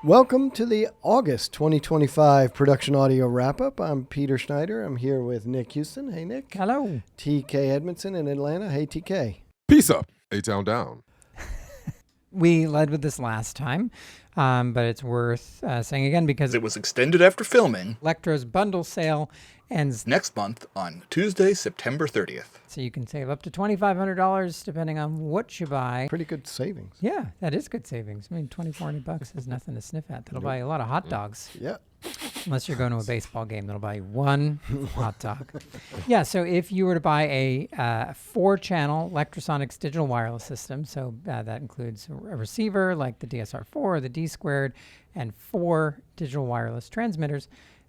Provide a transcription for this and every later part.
Welcome to the August 2025 production audio wrap-up. I'm Peter Schneider. I'm here with Nick Huston. Hey, Nick. Hello. TK Edmondson in Atlanta. Hey, TK. Peace up. A-Town down. We led with this last time, but it's worth saying again because it was extended after filming. Lectro's bundle sale ends next month on Tuesday, September 30th. So you can save up to $2,500 depending on what you buy. Pretty good savings. Yeah, that is good savings. I mean, $2,400 is nothing to sniff at. That'll buy you a lot of hot dogs. Yeah. Unless you're going to a baseball game, that'll buy you one hot dog. Yeah, so if you were to buy a 4-channel Lectrosonics digital wireless system, so that includes a receiver like the DSR-4, the D-Squared, and 4 digital wireless transmitters,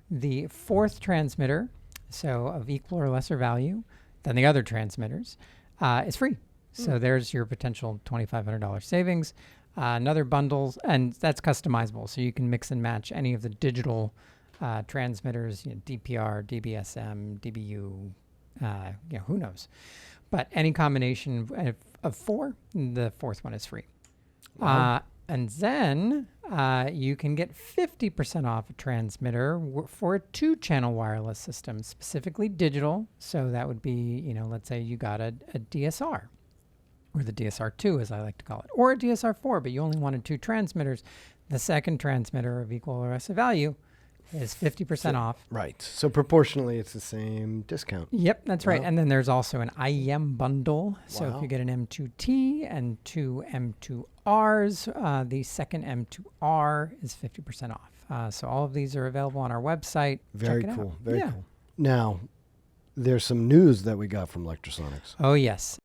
the 4th transmitter, so of equal or lesser value than the other transmitters, is free. So there's your potential $2,500 savings. Another bundles, and that's customizable, so you can mix and match any of the digital transmitters, DPR, DBSM, DBU, who knows. But any combination of 4, the 4th one is free. Wow. And then you can get 50% off a transmitter for a 2-channel wireless system, specifically digital. So that would be, let's say you got a DSR, or the DSR-2 as I like to call it, or a DSR-4, but you only wanted 2 transmitters. The second transmitter of equal or lesser value is 50% off. Right. So proportionally, it's the same discount. Yep, that's right. And then there's also an IEM bundle. So Wow. if you get an M2T and 2 M2Rs, the second M2R is 50% off. So all of these are available on our website. Very Check it cool. out. Very cool. Now, there's some news that we got from Lectrosonics. Oh, yes.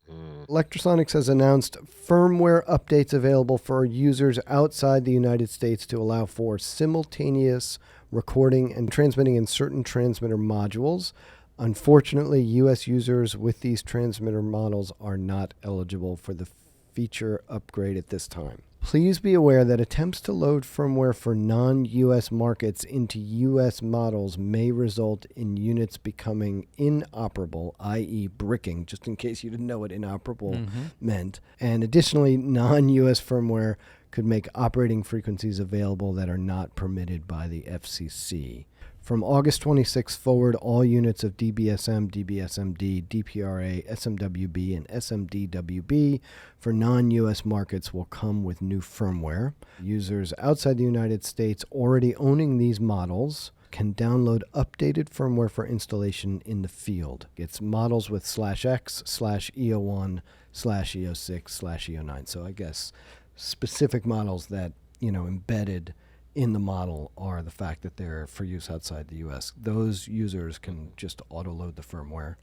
Lectrosonics has announced firmware updates available for users outside the United States to allow for simultaneous recording and transmitting in certain transmitter modules. Unfortunately, U.S. users with these transmitter models are not eligible for the feature upgrade at this time. Please be aware that attempts to load firmware for non-U.S. markets into U.S. models may result in units becoming inoperable, i.e. bricking, just in case you didn't know what inoperable meant. And additionally, non-U.S. firmware could make operating frequencies available that are not permitted by the FCC. From August 26 forward, all units of DBSM, DBSMD, DPRA, SMWB, and SMDWB for non-U.S. markets will come with new firmware. Users outside the United States already owning these models can download updated firmware for installation in the field. It's models with /X/EO1/EO6/EO9. So I guess specific models that, embedded in the model are the fact that they're for use outside the U.S. Those users can just auto-load the firmware.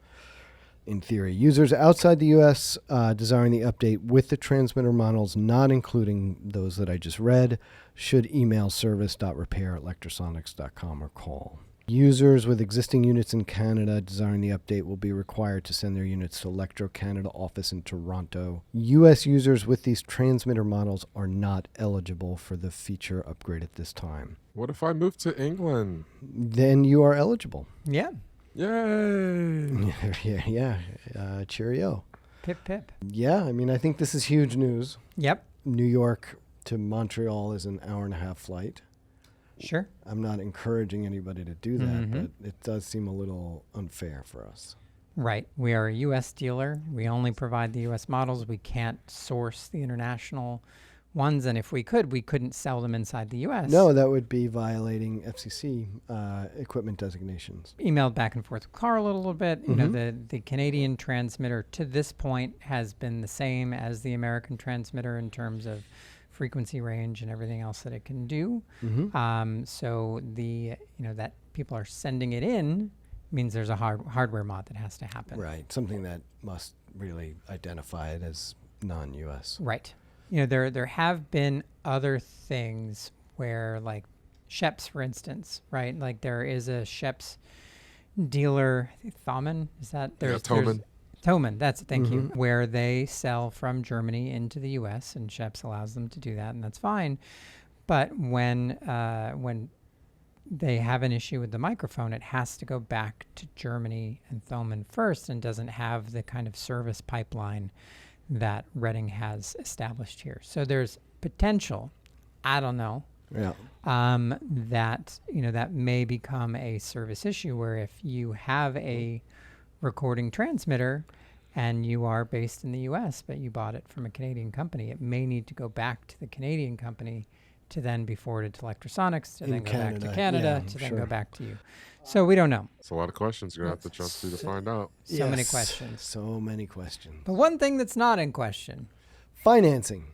In theory, users outside the U.S. Desiring the update with the transmitter models, not including those that I just read, should email service.repair@lectrosonics.com or call. Users with existing units in Canada desiring the update will be required to send their units to Electro Canada office in Toronto. U.S. users with these transmitter models are not eligible for the feature upgrade at this time. What if I move to England? Then you are eligible. Yeah. Yay! Yeah. Cheerio. Pip, pip. Yeah, I think this is huge news. Yep. New York to Montreal is an hour-and-a-half flight. Sure. I'm not encouraging anybody to do that, but it does seem a little unfair for us. Right. We are a U.S. dealer. We only provide the U.S. models. We can't source the international ones. And if we could, we couldn't sell them inside the U.S. No, that would be violating FCC equipment designations. Emailed back and forth with Carl a little bit. The Canadian transmitter to this point has been the same as the American transmitter in terms of frequency range and everything else that it can do. So that people are sending it in means there's a hardware mod that has to happen. Right. Something that must really identify it as non-U.S. Right. There have been other things where, like Sheps, for instance, right? Like there is a Sheps dealer, Thomann, is that? Thomann. Thomann, thank you, where they sell from Germany into the U.S. and Sheps allows them to do that, and that's fine. But when they have an issue with the microphone, it has to go back to Germany and Thomann first, and doesn't have the kind of service pipeline that Reading has established here. So there's potential, I don't know, Yeah. that that may become a service issue where if you have a recording transmitter and you are based in the US but you bought it from a Canadian company, it may need to go back to the Canadian company to then be forwarded to Lectrosonics, to In then go back to Canada, Canada, yeah, to then sure. go back to you. So we don't know. It's a lot of questions you're going to have to jump through to find out. So many Yes, questions. So many questions. But one thing that's not in question. Financing.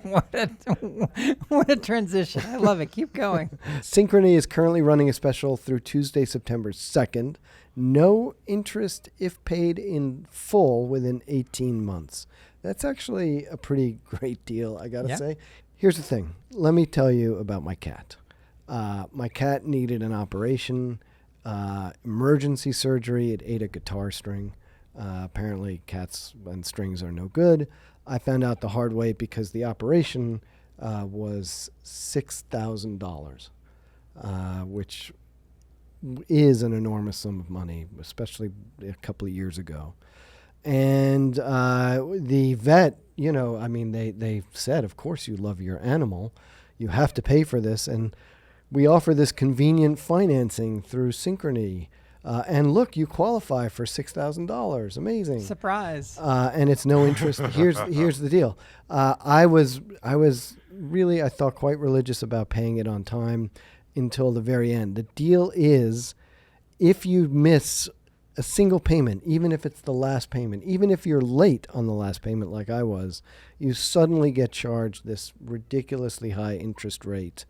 What a transition. I love it. Keep going. Synchrony is currently running a special through Tuesday, September 2nd. No interest if paid in full within 18 months. That's actually a pretty great deal, I gotta Yeah. say. Here's the thing. Let me tell you about my cat. My cat needed an operation, emergency surgery. It ate a guitar string. Apparently, cats and strings are no good. I found out the hard way because the operation was $6,000, which is an enormous sum of money, especially a couple of years ago. And the vet, they said, of course you love your animal. You have to pay for this. And we offer this convenient financing through Synchrony. And look, you qualify for $6,000. Amazing. Surprise. And it's no interest. Here's the deal. I was really, I thought, quite religious about paying it on time until the very end. The deal is, if you miss a single payment, even if it's the last payment, even if you're late on the last payment like I was, you suddenly get charged this ridiculously high interest rate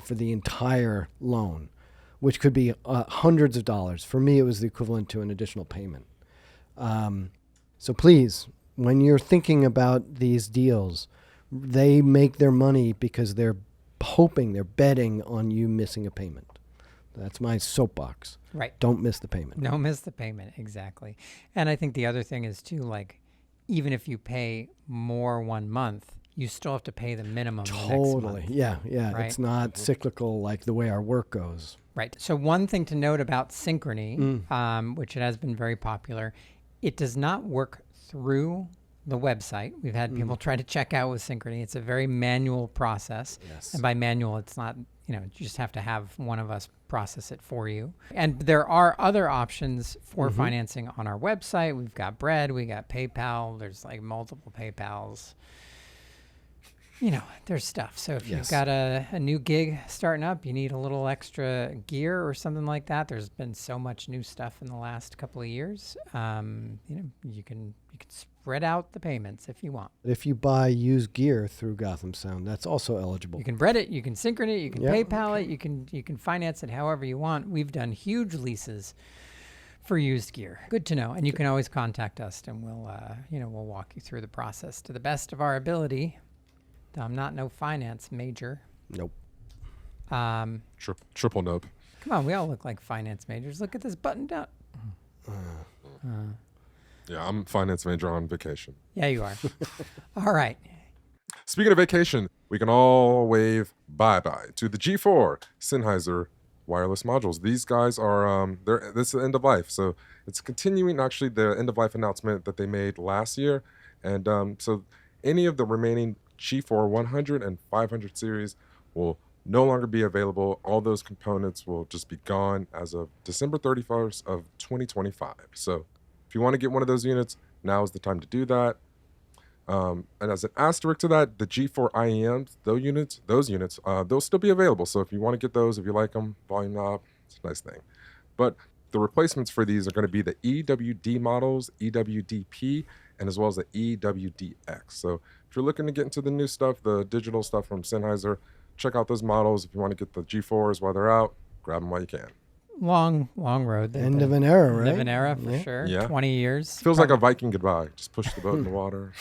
for the entire loan, which could be hundreds of dollars. For me, it was the equivalent to an additional payment. So please, when you're thinking about these deals, they make their money because they're betting on you missing a payment. That's my soapbox. Right. Don't miss the payment. No, miss the payment. Exactly. And I think the other thing is too, like, even if you pay more 1 month, you still have to pay the minimum the next Totally. month. Yeah. Right. It's not cyclical like the way our work goes. Right. So one thing to note about Synchrony, which it has been very popular, it does not work through the website. We've had people try to check out with Synchrony. It's a very manual process. Yes. And by manual, it's not, you just have to have one of us process it for you. And there are other options for financing on our website. We've got Bread, we got PayPal. There's like multiple PayPals. There's stuff. So if you've got a new gig starting up, you need a little extra gear or something like that. There's been so much new stuff in the last couple of years. You can spread out the payments if you want. If you buy used gear through Gotham Sound, that's also eligible. You can Bread it, you can Synchrony it, you can Yeah, PayPal it, you can finance it however you want. We've done huge leases for used gear. Good to know. And you can always contact us, and we'll walk you through the process to the best of our ability. I'm not no finance major. Nope. Triple nope. Come on, we all look like finance majors. Look at this buttoned up. Yeah, I'm a finance major on vacation. Yeah, you are. All right. Speaking of vacation, we can all wave bye-bye to the G4 Sennheiser wireless modules. These guys are, this is the end of life. So it's continuing actually the end of life announcement that they made last year. And so any of the remaining G4 100 and 500 series will no longer be available. All those components will just be gone as of December 31st of 2025. So if you want to get one of those units, now is the time to do that. And as an asterisk to that, the G4 IEMs, those units, they'll still be available. So if you want to get those, if you like them, volume knob, it's a nice thing. But the replacements for these are going to be the EWD models, EWDP, and as well as the EWDX. So if you're looking to get into the new stuff, the digital stuff from Sennheiser, check out those models. If you want to get the G4s while they're out, grab them while you can. Long road. End of an era, right? End of an era for sure. Yeah. 20 years. Feels like a Viking goodbye. Just push the boat in the water.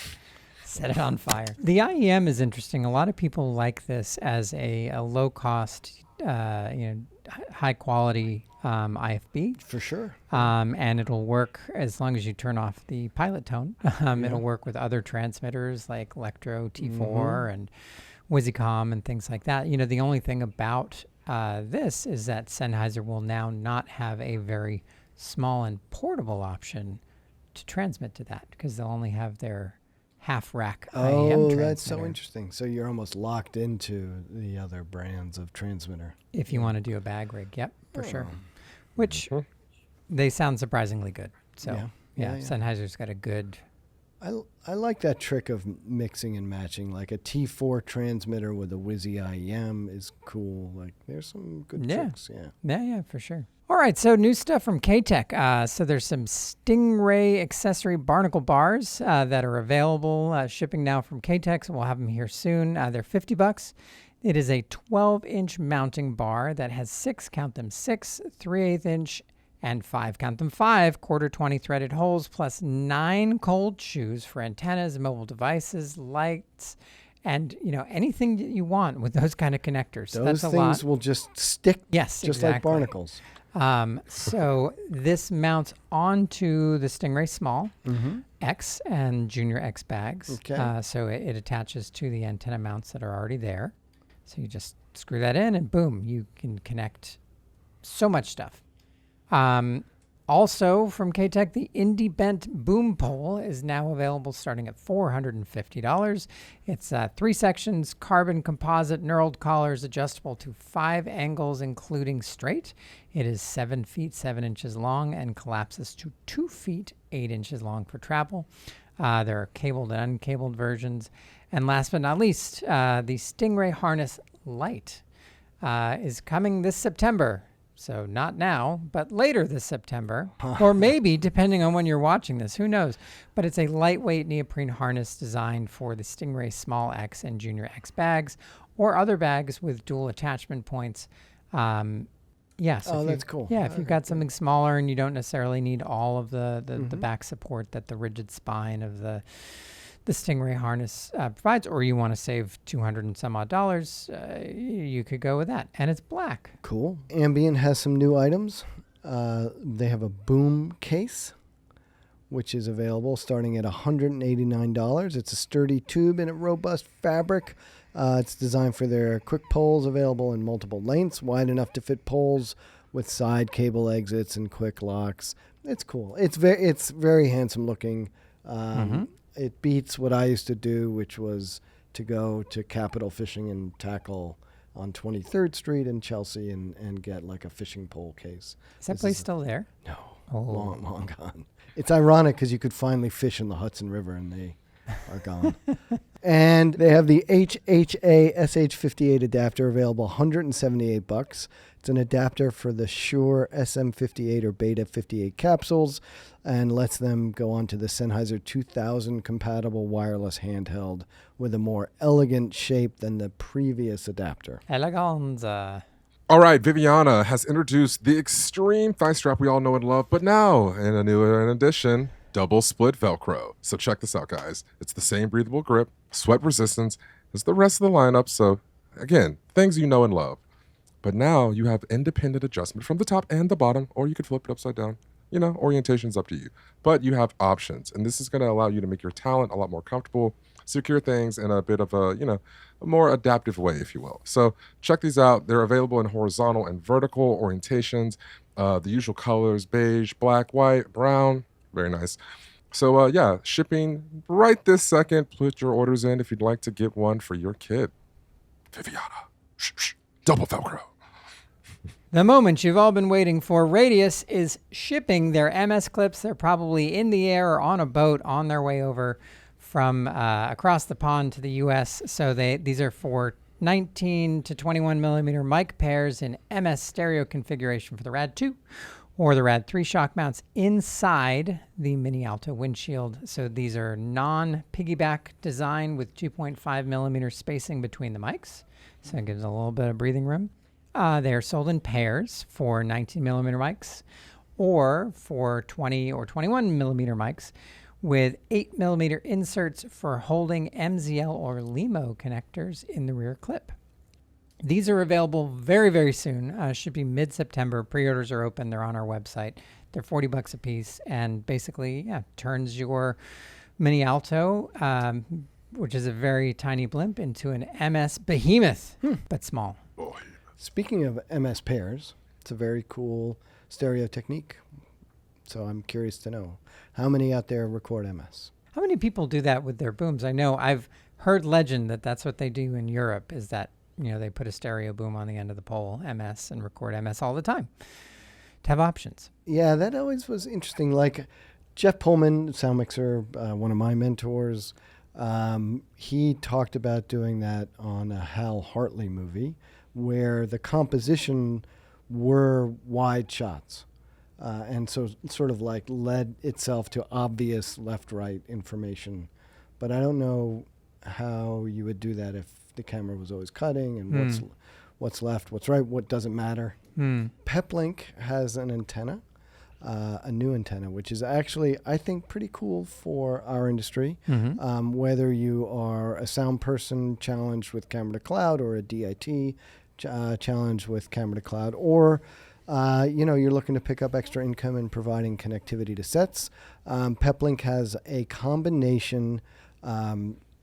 Set it on fire. The IEM is interesting. A lot of people like this as a low cost, high quality IFB. For sure. And it'll work as long as you turn off the pilot tone. It'll work with other transmitters like Electro T4 and Wizicom and things like that. The only thing about this is that Sennheiser will now not have a very small and portable option to transmit to that, because they'll only have their half rack IAM Oh, transmitter. that's so interesting. So you're almost locked into the other brands of transmitter. If you want to do a bag rig, yep, for sure. Oh. Which they sound surprisingly good. So Yeah. Sennheiser's got a good. I like that trick of mixing and matching. Like a T4 transmitter with a Wizzy IEM is cool. Like there's some good tricks. Yeah, for sure. All right, so new stuff from K-Tek. So there's some Stingray accessory barnacle bars that are available, shipping now from K-Tek, so we'll have them here soon. They're $50. It is a 12-inch mounting bar that has 6 3/8-inch, and 5 quarter 20 threaded holes, plus 9 cold shoes for antennas, mobile devices, lights, and anything that you want with those kind of connectors. Those That's a things lot. will just stick, Yes, just exactly. like barnacles. So this mounts onto the Stingray Small X and Junior X bags. Okay. So it attaches to the antenna mounts that are already there. So you just screw that in and boom, you can connect so much stuff. Also from K-Tek, the Indie Bent boom pole is now available starting at $450. It's 3 sections, carbon composite, knurled collars, adjustable to 5 angles, including straight. It is 7 feet 7 inches long and collapses to 2 feet 8 inches long for travel. There are cabled and uncabled versions. And last but not least, the Stingray Harness Lite is coming this September. So not now, but later this September, or maybe depending on when you're watching this, who knows? But it's a lightweight neoprene harness designed for the Stingray Small X and Junior X bags, or other bags with dual attachment points. So that's cool. Yeah, if you've got something smaller and you don't necessarily need all of the back support that the rigid spine of the Stingray harness provides, or you want to save $200 and some odd, you could go with that. And it's black. Cool. Ambient has some new items. They have a boom case, which is available starting at $189. It's a sturdy tube in a robust fabric. It's designed for their quick poles, available in multiple lengths, wide enough to fit poles with side cable exits and quick locks. It's cool. It's very handsome looking. It beats what I used to do, which was to go to Capital Fishing and Tackle on 23rd Street in Chelsea and get like a fishing pole case. Is that place still there? No, Oh. long gone. It's ironic because you could finally fish in the Hudson River and they are gone. And they have the HHA SH58 adapter available, $178. It's an adapter for the Shure SM58 or Beta 58 capsules and lets them go on to the Sennheiser 2000 compatible wireless handheld with a more elegant shape than the previous adapter. Eleganza. All right, Viviana has introduced the extreme thigh strap we all know and love, but now in a new addition, double split Velcro. So check this out, guys. It's the same breathable grip, sweat resistance as the rest of the lineup. So again, things you know and love. But now you have independent adjustment from the top and the bottom, or you could flip it upside down. Orientation's up to you. But you have options, and this is going to allow you to make your talent a lot more comfortable, secure things in a bit of a more adaptive way, if you will. So check these out. They're available in horizontal and vertical orientations, the usual colors, beige, black, white, brown. Very nice. So shipping right this second. Put your orders in if you'd like to get one for your kid. Viviana. Double Velcro. The moment you've all been waiting for. Radius is shipping their MS clips. They're probably in the air or on a boat on their way over from across the pond to the U.S. So these are for 19 to 21 millimeter mic pairs in MS stereo configuration for the Rad 2 or the Rad 3 shock mounts inside the Mini Alto windshield. So these are non-piggyback design with 2.5 millimeter spacing between the mics. So it gives a little bit of breathing room. They are sold in pairs for 19 millimeter mics or for 20 or 21 millimeter mics with 8 millimeter inserts for holding MZL or LEMO connectors in the rear clip. These are available very, very soon. Should be mid-September. Pre-orders are open. They're on our website. They're $40 a piece and basically, turns your Mini Alto, which is a very tiny blimp, into an MS behemoth, but small. Boy. Speaking of MS pairs, it's a very cool stereo technique. So I'm curious to know, how many out there record MS? How many people do that with their booms? I know I've heard legend that that's what they do in Europe, is that, they put a stereo boom on the end of the pole, MS, and record MS all the time to have options. Yeah, that always was interesting. Like Jeff Pullman, sound mixer, one of my mentors, he talked about doing that on a Hal Hartley movie where the composition were wide shots. And so sort of like led itself to obvious left-right information. But I don't know how you would do that if the camera was always cutting and what's left, what's right, what doesn't matter. Peplink has an antenna, a new antenna, which is actually, I think, pretty cool for our industry. Whether you are a sound person challenged with camera to cloud or a DIT challenged with camera to cloud, or you're looking to pick up extra income and providing connectivity to sets. Peplink has a combination.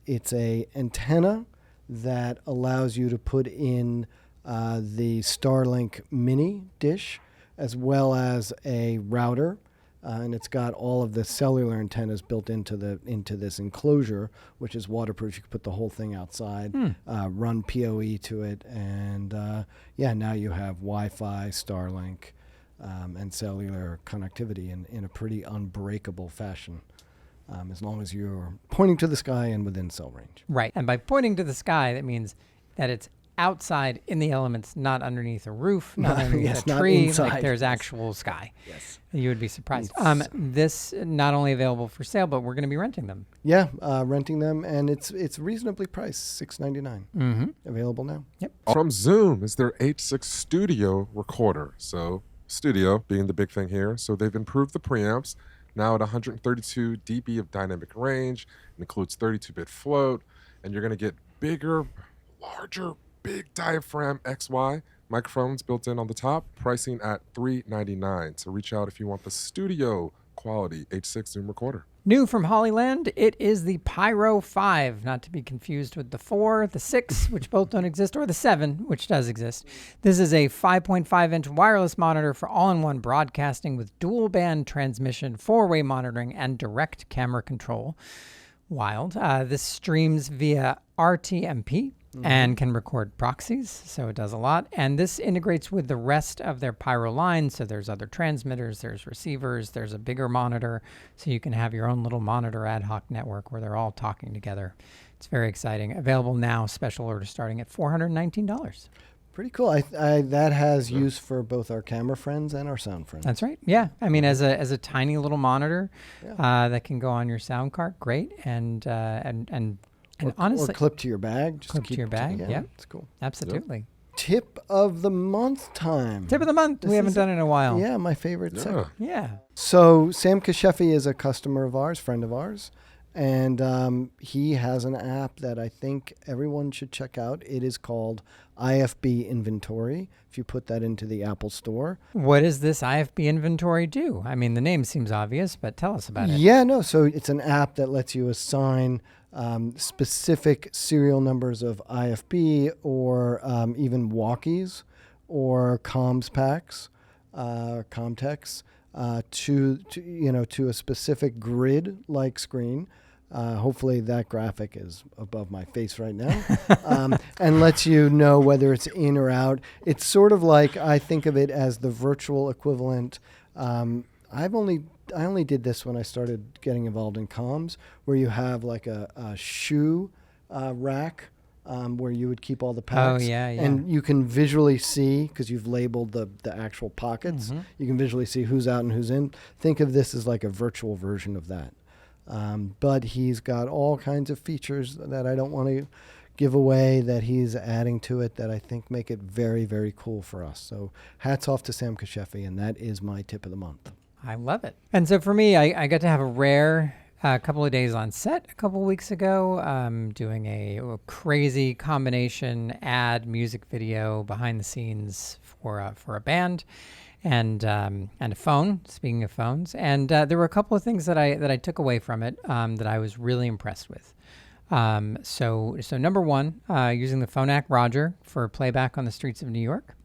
It's a antenna that allows you to put in the Starlink mini dish as well as a router. And it's got all of the cellular antennas built into this enclosure, which is waterproof. You can put the whole thing outside, run PoE to it, and now you have Wi-Fi, Starlink, and cellular connectivity in a pretty unbreakable fashion, as long as you're pointing to the sky and within cell range. Right, and by pointing to the sky, that means that it's outside in the elements, not underneath a roof, not underneath a tree. Like there's actual sky. Yes. You would be surprised. This not only available for sale, but we're going to be renting them. Yeah, renting them, and it's reasonably priced, $6.99. Available now. Yep. From Zoom is their H6 Studio recorder. So studio being the big thing here. So they've improved the preamps. Now at 132 dB of dynamic range. It includes 32-bit float, and you're going to get bigger, larger, big diaphragm XY microphones built in on the top, pricing at $399. So reach out if you want the studio quality H6 Zoom recorder. New from Hollyland, it is the Pyro 5, not to be confused with the 4, the 6, which both don't exist, or the 7, which does exist. This is a 5.5-inch wireless monitor for all-in-one broadcasting with dual-band transmission, 4-way monitoring, and direct camera control. Wild. This streams via RTMP and can record proxies, so it does a lot. And this integrates with the rest of their Pyro line, so there's other transmitters, there's receivers, there's a bigger monitor, so you can have your own little monitor ad hoc network where they're all talking together. It's very exciting. Available now, special order starting at $419. Pretty cool. That has use for both our camera friends and our sound friends. That's right. Yeah. I mean, as a tiny little monitor that can go on your sound card, great. And honestly, or clip to your bag. Clip to your bag. Yeah, it's cool. Absolutely. Yep. Tip of the month time. Tip of the month. We haven't done it in a while. Yeah, my favorite segment. Yeah. So Sam Kashefi is a customer of ours, friend of ours. And he has an app that I think everyone should check out. It is called IFB Inventory, if you put that into the Apple Store. What does this IFB Inventory do? I mean, the name seems obvious, but tell us about it. Yeah, no. So it's an app that lets you assign specific serial numbers of IFB or even walkies or comms packs, Comtex, to a specific grid-like screen. Hopefully that graphic is above my face right now, and lets you know whether it's in or out. It's sort of like, I think of it as the virtual equivalent. I only did this when I started getting involved in comms, where you have like a shoe rack where you would keep all the packs. Oh, yeah. And you can visually see, because you've labeled the actual pockets, you can visually see who's out and who's in. Think of this as like a virtual version of that. But he's got all kinds of features that I don't want to give away that he's adding to it that I think make it very, very cool for us. So hats off to Sam Kashefi, and that is my tip of the month. I love it. And so for me, I got to have a rare couple of days on set a couple of weeks ago, doing a crazy combination ad music video behind the scenes for a band. And a phone, speaking of phones. And there were a couple of things that I took away from it that I was really impressed with. So number one, using the Phonak Roger for playback on the streets of New York.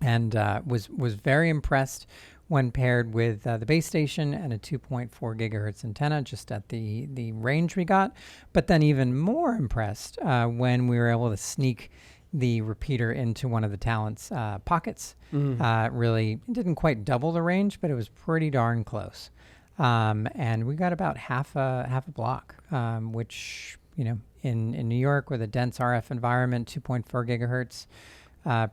And was very impressed when paired with the base station and a 2.4 gigahertz antenna, just at the range we got. But then even more impressed when we were able to sneak the repeater into one of the Talent's pockets. Really, it didn't quite double the range, but it was pretty darn close. And we got about half a block, which, in New York with a dense RF environment, 2.4 gigahertz,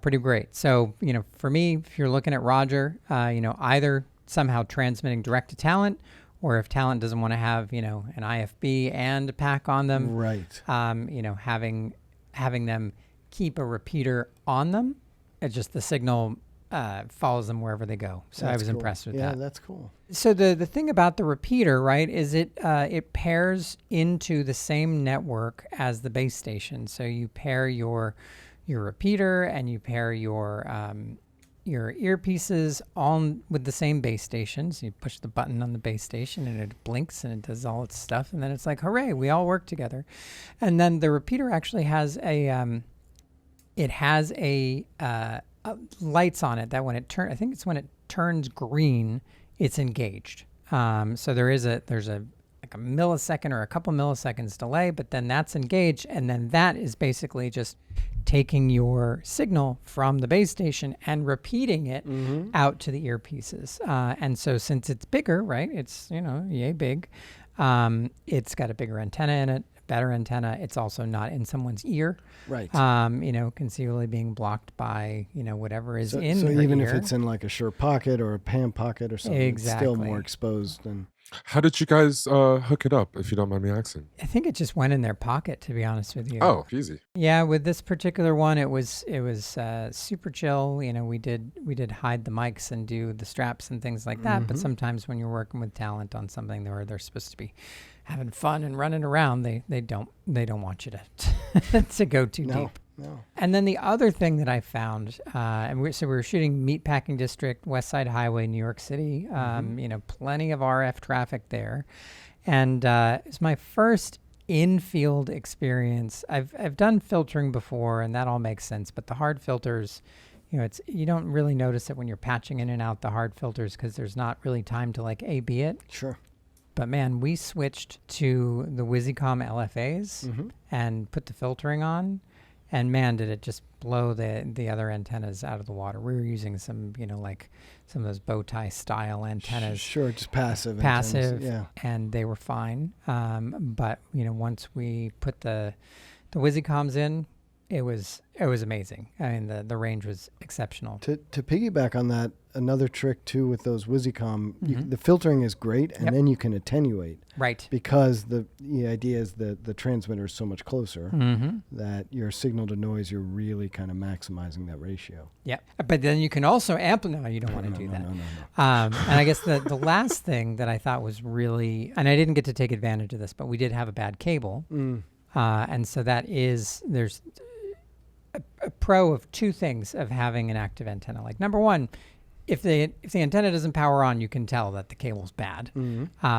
pretty great. So, for me, if you're looking at Roger, either somehow transmitting direct to Talent, or if Talent doesn't want to have, an IFB and a pack on them, Right. Having them keep a repeater on them, it's just the signal follows them wherever they go. So I was cool. impressed with Yeah, that. that's cool. So the thing about the repeater, right, is it pairs into the same network as the base station. So you pair your repeater and you pair your earpieces on with the same base station. So you push the button on the base station and it blinks and it does all its stuff, and then it's like, hooray, we all work together. And then the repeater actually has a lights on it that when it turns, I think it's when it turns green, it's engaged. So there's a millisecond or a couple milliseconds delay, but then that's engaged, and then that is basically just taking your signal from the base station and repeating it out to the earpieces. And so since it's bigger, right, it's, yay big, it's got a bigger antenna in it, better antenna. It's also not in someone's ear. Right. Conceivably being blocked by, whatever is in so her even ear. if it's in like a shirt pocket or a pant pocket or something, it's still more exposed than. How did you guys hook it up, if you don't mind me asking? I think it just went in their pocket, to be honest with you. Oh, easy. Yeah, with this particular one, it was super chill. We did hide the mics and do the straps and things like that. But sometimes when you're working with Talent on something where they're supposed to be having fun and running around, they don't want you to to go too deep. No. And then the other thing that I found, we were shooting Meatpacking District, West Side Highway, New York City. Plenty of RF traffic there, and it's my first in-field experience. I've done filtering before, and that all makes sense. But the hard filters, you don't really notice it when you're patching in and out the hard filters because there's not really time to like A/B it. Sure. But man, we switched to the Wizicom LFAs and put the filtering on. And man, did it just blow the other antennas out of the water. We were using some, like some of those bow tie style antennas. Sure, just passive. Passive, antennas, and they were fine. But, once we put the Wizicoms in, it was amazing. I mean, the range was exceptional. To piggyback on that, another trick too with those Wizicom, the filtering is great, and then you can attenuate. Right. Because the idea is that the transmitter is so much closer that your signal to noise, you're really kind of maximizing that ratio. Yeah. But then you can also amplify. No, you don't want to do that. No. And I guess the last thing that I thought was really, and I didn't get to take advantage of this, but we did have a bad cable. And so there's a pro of two things of having an active antenna. Like number one, if the antenna doesn't power on, you can tell that the cable's bad.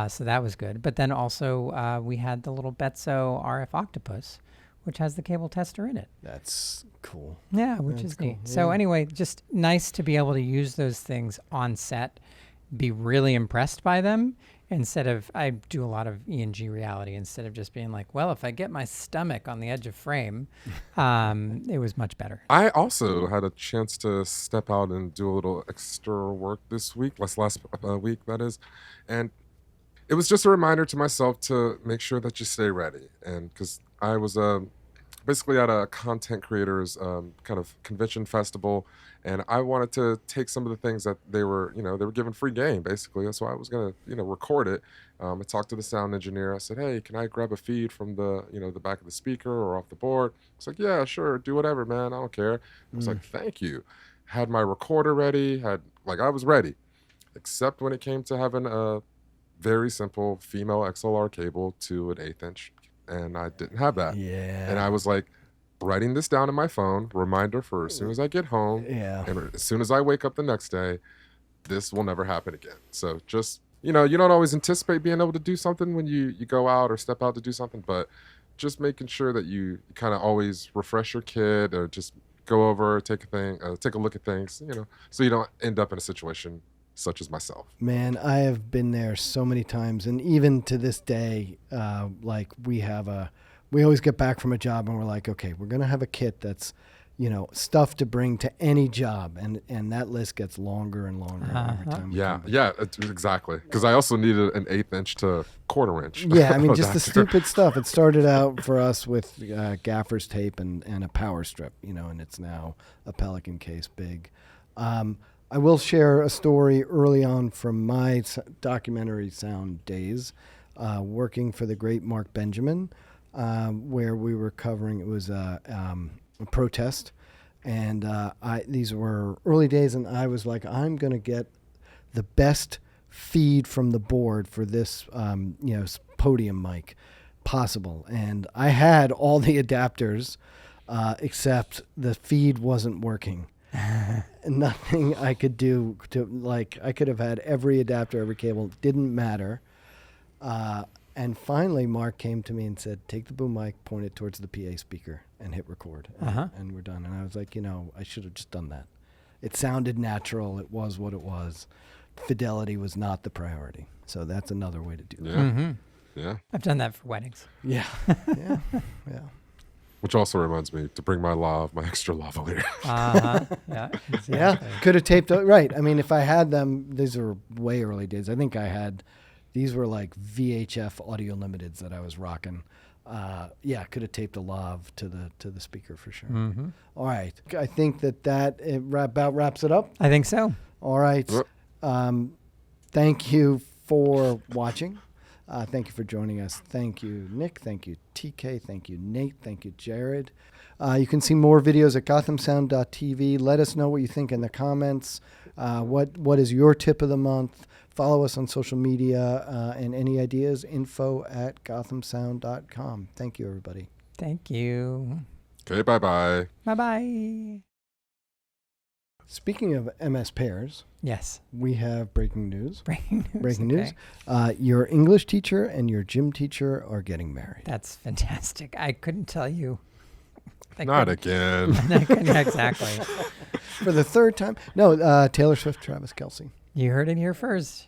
So that was good. But then also we had the little Betso RF Octopus, which has the cable tester in it. That's cool. Yeah, which is neat. So anyway, just nice to be able to use those things on set, be really impressed by them. Instead of, I do a lot of ENG reality, instead of just being like, well, if I get my stomach on the edge of frame, it was much better. I also had a chance to step out and do a little extra work this week, last week, that is. And it was just a reminder to myself to make sure that you stay ready. And because I was basically at a content creators kind of convention festival, and I wanted to take some of the things that they were given free game, basically. So I was going to, record it. I talked to the sound engineer. I said, hey, can I grab a feed from the, the back of the speaker or off the board? It's like, yeah, sure. Do whatever, man. I don't care. I was like, thank you. Had my recorder ready. I was ready. Except when it came to having a very simple female XLR cable to an 1/8 inch. And I didn't have that. Yeah. And I was like, writing this down in my phone, reminder for as soon as I get home, and as soon as I wake up the next day, this will never happen again. So just, you don't always anticipate being able to do something when you go out or step out to do something, but just making sure that you kind of always refresh your kit or just go over, take a look at things, so you don't end up in a situation such as myself. Man, I have been there so many times, and even to this day, like we always get back from a job and we're like, okay, we're gonna have a kit that's, stuff to bring to any job, and that list gets longer and longer every time. Exactly. Because I also needed an 1/8 inch to 1/4 inch. Yeah, I mean, just the stupid stuff. It started out for us with gaffer's tape and a power strip, and it's now a Pelican case big. I will share a story early on from my documentary sound days, working for the great Mark Benjamin, where we were covering, it was a protest. And these were early days, and I was like, I'm going to get the best feed from the board for this, podium mic possible. And I had all the adapters, except the feed wasn't working. Nothing I could do I could have had every adapter, every cable, didn't matter. And finally, Mark came to me and said, take the boom mic, point it towards the PA speaker, and hit record. And we're done. And I was like, I should have just done that. It sounded natural. It was what it was. Fidelity was not the priority. So that's another way to do that. Yeah. Mm-hmm. Yeah. I've done that for weddings. Yeah. Yeah. Which also reminds me to bring my extra lavalier. Yeah. Exactly. Yeah. Could have taped it. Right. I mean, if I had them, these are way early days. I think these were like VHF audio limiteds that I was rocking. Could have taped a lav to the speaker for sure. Mm-hmm. All right. I think that about wraps it up. I think so. All right. Thank you for watching. Thank you for joining us. Thank you, Nick. Thank you, TK. Thank you, Nate. Thank you, Jared. You can see more videos at gothamsound.tv. Let us know what you think in the comments. What is your tip of the month? Follow us on social media, and any ideas, info@gothamsound.com. Thank you, everybody. Thank you. Okay, bye-bye. Bye-bye. Speaking of MS pairs, Yes. we have breaking news. Breaking news. Your English teacher and your gym teacher are getting married. That's fantastic. I couldn't tell you. Not again. Exactly. For the third time? No, Taylor Swift, Travis Kelce. You heard it here first.